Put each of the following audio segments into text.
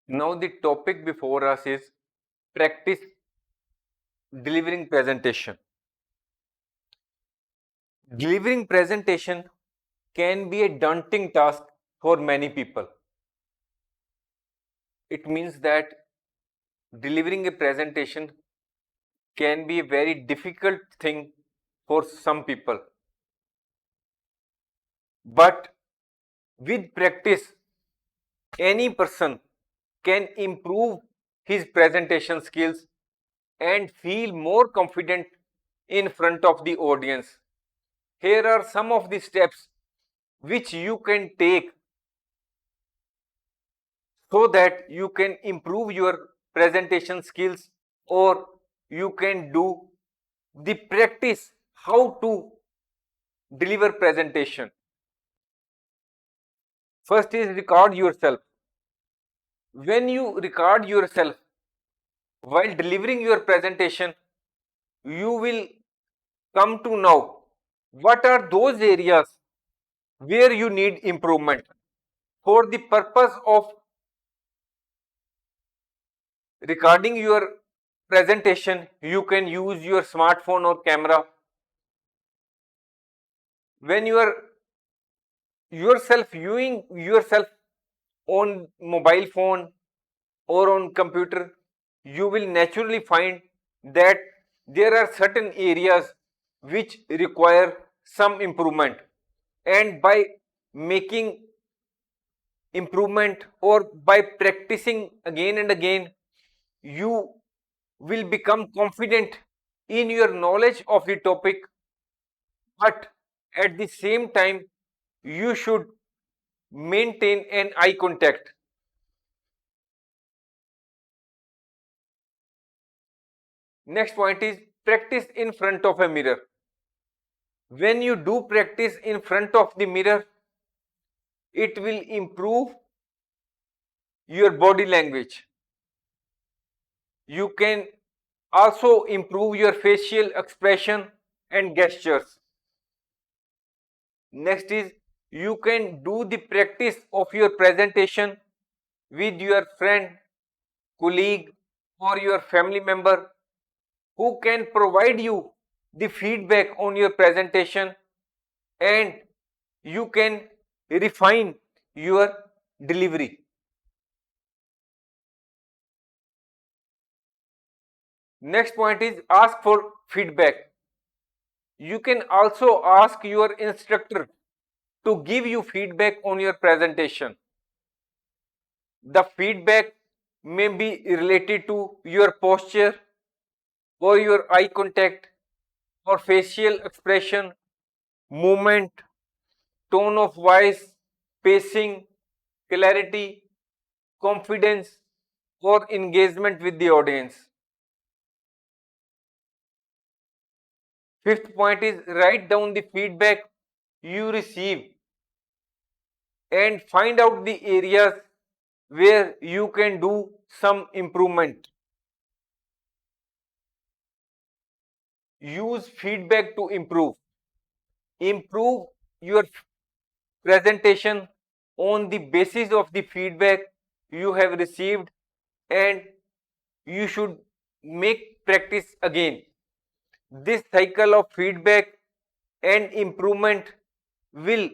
Now the topic before us is practice delivering presentation. Delivering presentation can be a daunting task for many people. It means that delivering a presentation can be a very difficult thing for some people. But with practice, any person can improve his presentation skills and feel more confident in front of the audience. Here are some of the steps which you can take so that you can improve your presentation skills, or you can do the practice how to deliver presentation. First is record yourself. When you record yourself while delivering your presentation, you will come to know what are those areas where you need improvement. For the purpose of recording your presentation, you can use your smartphone or camera. When you are yourself viewing yourself on mobile phone or on computer, you will naturally find that there are certain areas which require some improvement, and by making improvement or by practicing again and again, you will become confident in your knowledge of the topic. But at the same time, you should maintain an eye contact. Next point is practice in front of a mirror. When you do practice in front of the mirror, it will improve your body language. You can also improve your facial expression and gestures. Next is you can do the practice of your presentation with your friend, colleague, or your family member who can provide you the feedback on your presentation, and you can refine your delivery. Next point is ask for feedback. You can also ask your instructor to give you feedback on your presentation. The feedback may be related to your posture or your eye contact or facial expression, movement, tone of voice, pacing, clarity, confidence, or engagement with the audience. Fifth point is write down the feedback you receive and find out the areas where you can do some improvement. Use feedback to improve. Improve your presentation on the basis of the feedback you have received, and you should make practice again. This cycle of feedback and improvement will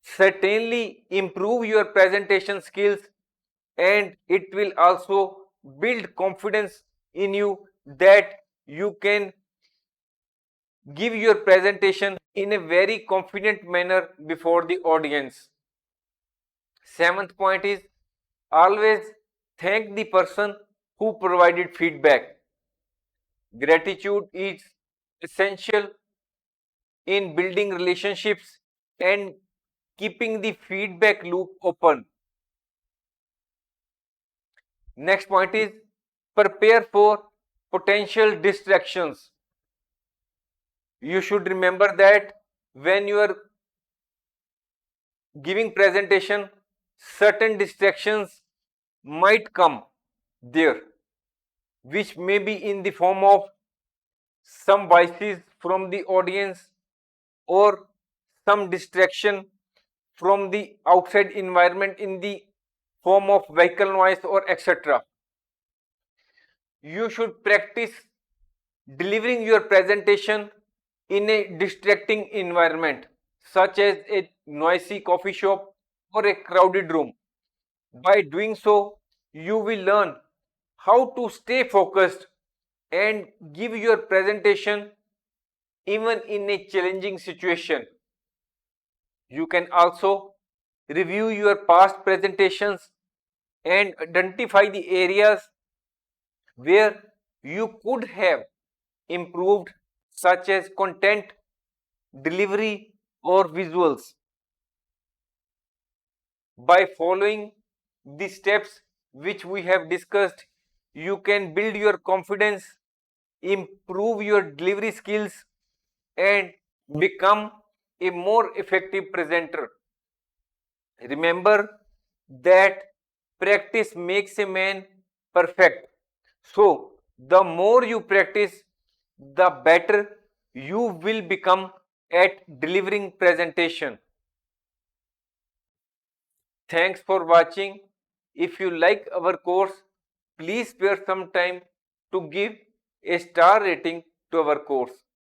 certainly improve your presentation skills, and it will also build confidence in you that you can give your presentation in a very confident manner before the audience. Seventh point is always thank the person who provided feedback. Gratitude is essential in building relationships and keeping the feedback loop open. Next point is prepare for potential distractions. You should remember that when you are giving presentation, certain distractions might come there, which may be in the form of some voices from the audience or some distraction from the outside environment in the form of vehicle noise or etc. You should practice delivering your presentation in a distracting environment, such as a noisy coffee shop or a crowded room. By doing so, you will learn how to stay focused and give your presentation even in a challenging situation. You can also review your past presentations and identify the areas where you could have improved, such as content, delivery, or visuals. By following the steps which we have discussed, you can build your confidence, improve your delivery skills, and become a more effective presenter. Remember that practice makes a man perfect. So, the more you practice, the better you will become at delivering presentation. Thanks for watching. If you like our course, please spare some time to give a star rating to our course.